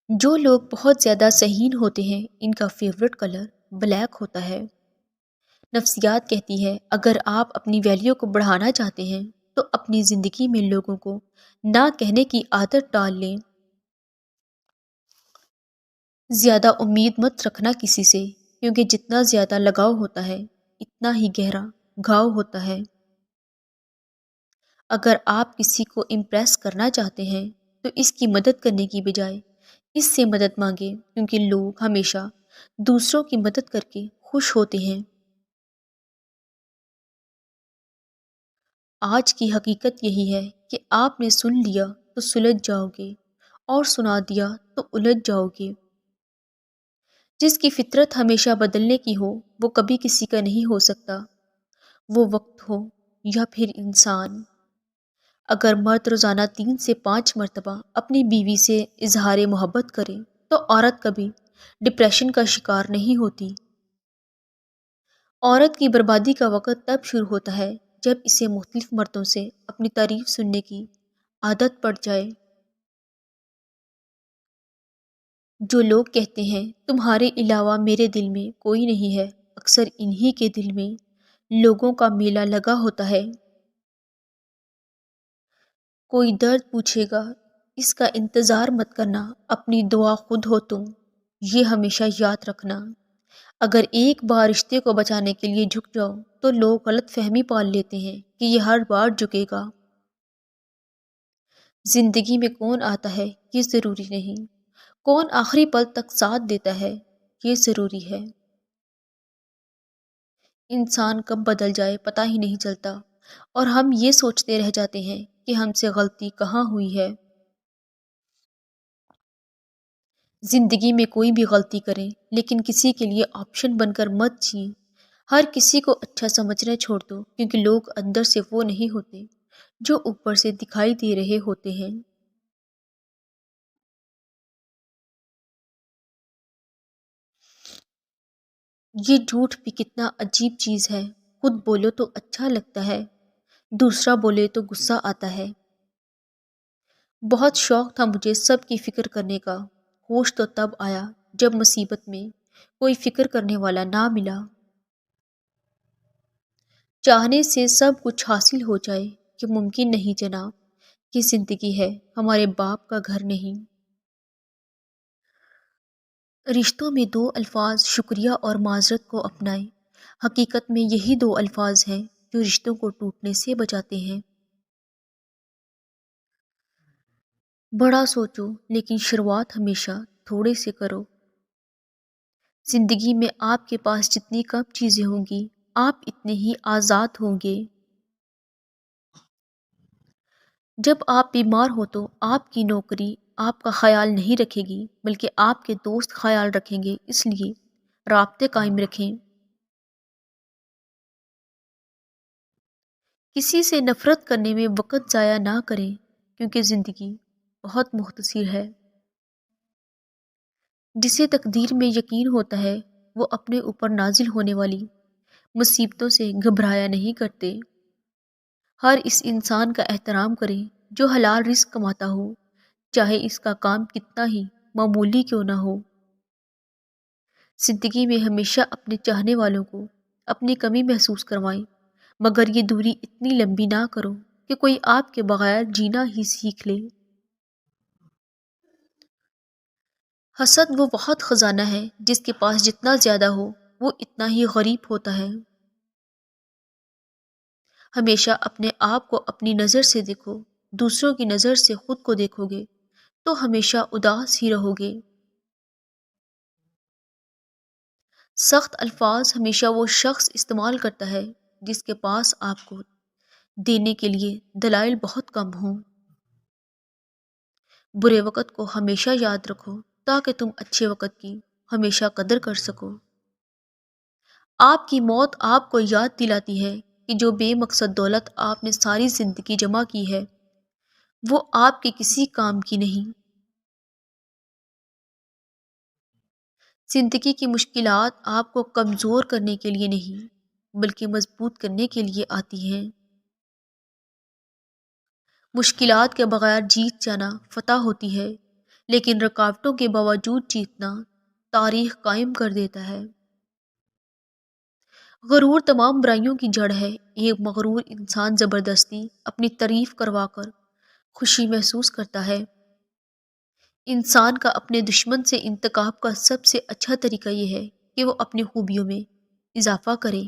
جو لوگ بہت زیادہ ذہین ہوتے ہیں ان کا فیورٹ کلر بلیک ہوتا ہے۔ نفسیات کہتی ہے اگر آپ اپنی ویلیو کو بڑھانا چاہتے ہیں تو اپنی زندگی میں لوگوں کو نہ کہنے کی عادت ڈال لیں۔ زیادہ امید مت رکھنا کسی سے، کیونکہ جتنا زیادہ لگاؤ ہوتا ہے اتنا ہی گہرا گھاؤ ہوتا ہے۔ اگر آپ کسی کو امپریس کرنا چاہتے ہیں تو اس کی مدد کرنے کی بجائے اس سے مدد مانگیں، کیونکہ لوگ ہمیشہ دوسروں کی مدد کر کے خوش ہوتے ہیں۔ آج کی حقیقت یہی ہے کہ آپ نے سن لیا تو سلجھ جاؤ گے اور سنا دیا تو الجھ جاؤ گے۔ جس کی فطرت ہمیشہ بدلنے کی ہو وہ کبھی کسی کا نہیں ہو سکتا، وہ وقت ہو یا پھر انسان۔ اگر مرد روزانہ 3 سے 5 مرتبہ اپنی بیوی سے اظہار محبت کرے تو عورت کبھی ڈپریشن کا شکار نہیں ہوتی۔ عورت کی بربادی کا وقت تب شروع ہوتا ہے جب اسے مختلف مردوں سے اپنی تعریف سننے کی عادت پڑ جائے۔ جو لوگ کہتے ہیں تمہارے علاوہ میرے دل میں کوئی نہیں ہے، اکثر انہی کے دل میں لوگوں کا میلہ لگا ہوتا ہے۔ کوئی درد پوچھے گا، اس کا انتظار مت کرنا، اپنی دعا خود ہو تم۔ یہ ہمیشہ یاد رکھنا، اگر ایک بار رشتے کو بچانے کے لیے جھک جاؤ تو لوگ غلط فہمی پال لیتے ہیں کہ یہ ہر بار جھکے گا۔ زندگی میں کون آتا ہے یہ ضروری نہیں، کون آخری پل تک ساتھ دیتا ہے یہ ضروری ہے۔ انسان کب بدل جائے پتہ ہی نہیں چلتا، اور ہم یہ سوچتے رہ جاتے ہیں کہ ہم سے غلطی کہاں ہوئی ہے۔ زندگی میں کوئی بھی غلطی کریں لیکن کسی کے لیے آپشن بن کر مت جئیں۔ ہر کسی کو اچھا سمجھنا چھوڑ دو، کیونکہ لوگ اندر سے وہ نہیں ہوتے جو اوپر سے دکھائی دے رہے ہوتے ہیں۔ یہ جھوٹ بھی کتنا عجیب چیز ہے، خود بولو تو اچھا لگتا ہے، دوسرا بولے تو غصہ آتا ہے۔ بہت شوق تھا مجھے سب کی فکر کرنے کا، ہوش تو تب آیا جب مصیبت میں کوئی فکر کرنے والا نہ ملا۔ چاہنے سے سب کچھ حاصل ہو جائے یہ ممکن نہیں جناب، یہ زندگی ہے، ہمارے باپ کا گھر نہیں۔ رشتوں میں 2 الفاظ شکریہ اور معذرت کو اپنائیں۔ حقیقت میں یہی 2 الفاظ ہیں جو رشتوں کو ٹوٹنے سے بچاتے ہیں۔ بڑا سوچو لیکن شروعات ہمیشہ تھوڑے سے کرو۔ زندگی میں آپ کے پاس جتنی کم چیزیں ہوں گی آپ اتنے ہی آزاد ہوں گے۔ جب آپ بیمار ہو تو آپ کی نوکری آپ کا خیال نہیں رکھے گی بلکہ آپ کے دوست خیال رکھیں گے، اس لیے رابطے قائم رکھیں۔ کسی سے نفرت کرنے میں وقت ضائع نہ کریں، کیونکہ زندگی بہت مختصر ہے۔ جسے تقدیر میں یقین ہوتا ہے وہ اپنے اوپر نازل ہونے والی مصیبتوں سے گھبرایا نہیں کرتے۔ ہر اس انسان کا احترام کریں جو حلال رزق کماتا ہو، چاہے اس کا کام کتنا ہی معمولی کیوں نہ ہو۔ زندگی میں ہمیشہ اپنے چاہنے والوں کو اپنی کمی محسوس کروائیں، مگر یہ دوری اتنی لمبی نہ کرو کہ کوئی آپ کے بغیر جینا ہی سیکھ لے۔ حسد وہ بہت خزانہ ہے جس کے پاس جتنا زیادہ ہو وہ اتنا ہی غریب ہوتا ہے۔ ہمیشہ اپنے آپ کو اپنی نظر سے دیکھو، دوسروں کی نظر سے خود کو دیکھو گے تو ہمیشہ اداس ہی رہو گے۔ سخت الفاظ ہمیشہ وہ شخص استعمال کرتا ہے جس کے پاس آپ کو دینے کے لیے دلائل بہت کم ہوں۔ برے وقت کو ہمیشہ یاد رکھو تاکہ تم اچھے وقت کی ہمیشہ قدر کر سکو۔ آپ کی موت آپ کو یاد دلاتی ہے کہ جو بے مقصد دولت آپ نے ساری زندگی جمع کی ہے وہ آپ کے کسی کام کی نہیں۔ زندگی کی مشکلات آپ کو کمزور کرنے کے لیے نہیں بلکہ مضبوط کرنے کے لیے آتی ہیں۔ مشکلات کے بغیر جیت جانا فتح ہوتی ہے، لیکن رکاوٹوں کے باوجود جیتنا تاریخ قائم کر دیتا ہے۔ غرور تمام برائیوں کی جڑ ہے۔ ایک مغرور انسان زبردستی اپنی تعریف کروا کر خوشی محسوس کرتا ہے۔ انسان کا اپنے دشمن سے انتخاب کا سب سے اچھا طریقہ یہ ہے کہ وہ اپنی خوبیوں میں اضافہ کرے۔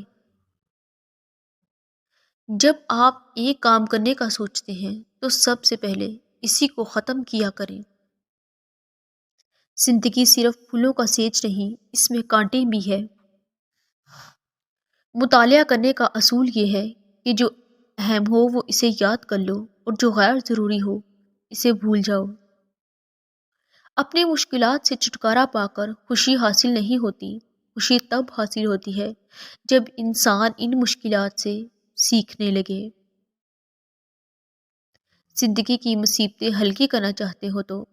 جب آپ ایک کام کرنے کا سوچتے ہیں تو سب سے پہلے اسی کو ختم کیا کریں۔ زندگی صرف پھولوں کا سیج نہیں، اس میں کانٹے بھی ہے۔ مطالعہ کرنے کا اصول یہ ہے کہ جو اہم ہو وہ اسے یاد کر لو اور جو غیر ضروری ہو اسے بھول جاؤ۔ اپنی مشکلات سے چھٹکارا پا کر خوشی حاصل نہیں ہوتی۔ خوشی تب حاصل ہوتی ہے جب انسان ان مشکلات سے سیکھنے لگے۔ زندگی کی مصیبتیں ہلکی کرنا چاہتے ہو تو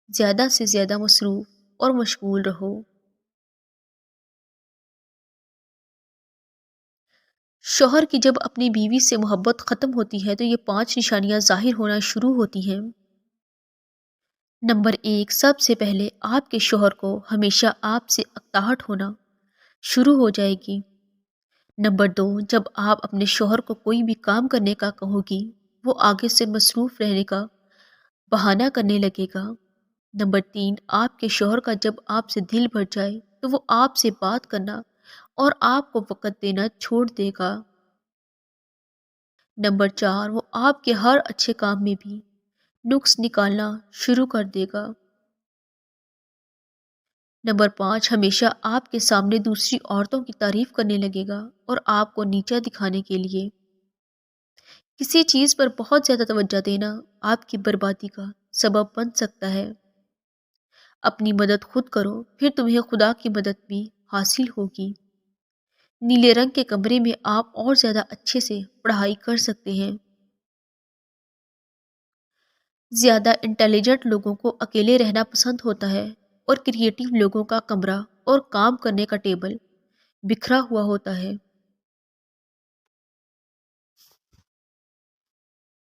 زیادہ سے زیادہ مصروف اور مشغول رہو۔ شوہر کی جب اپنی بیوی سے محبت ختم ہوتی ہے تو یہ 5 نشانیاں ظاہر ہونا شروع ہوتی ہیں۔ نمبر 1، سب سے پہلے آپ کے شوہر کو ہمیشہ آپ سے اکتاہٹ ہونا شروع ہو جائے گی۔ نمبر 2، جب آپ اپنے شوہر کو کوئی بھی کام کرنے کا کہو گی وہ آگے سے مصروف رہنے کا بہانہ کرنے لگے گا۔ نمبر 3، آپ کے شوہر کا جب آپ سے دل بھر جائے تو وہ آپ سے بات کرنا اور آپ کو وقت دینا چھوڑ دے گا۔ نمبر 4، وہ آپ کے ہر اچھے کام میں بھی نقص نکالنا شروع کر دے گا۔ نمبر 5، ہمیشہ آپ کے سامنے دوسری عورتوں کی تعریف کرنے لگے گا اور آپ کو نیچا دکھانے کے لیے۔ کسی چیز پر بہت زیادہ توجہ دینا آپ کی بربادی کا سبب بن سکتا ہے۔ اپنی مدد خود کرو، پھر تمہیں خدا کی مدد بھی حاصل ہوگی۔ نیلے رنگ کے کمرے میں آپ اور زیادہ اچھے سے پڑھائی کر سکتے ہیں۔ زیادہ انٹیلیجنٹ لوگوں کو اکیلے رہنا پسند ہوتا ہے اور کریٹیو لوگوں کا کمرہ اور کام کرنے کا ٹیبل بکھرا ہوا ہوتا ہے۔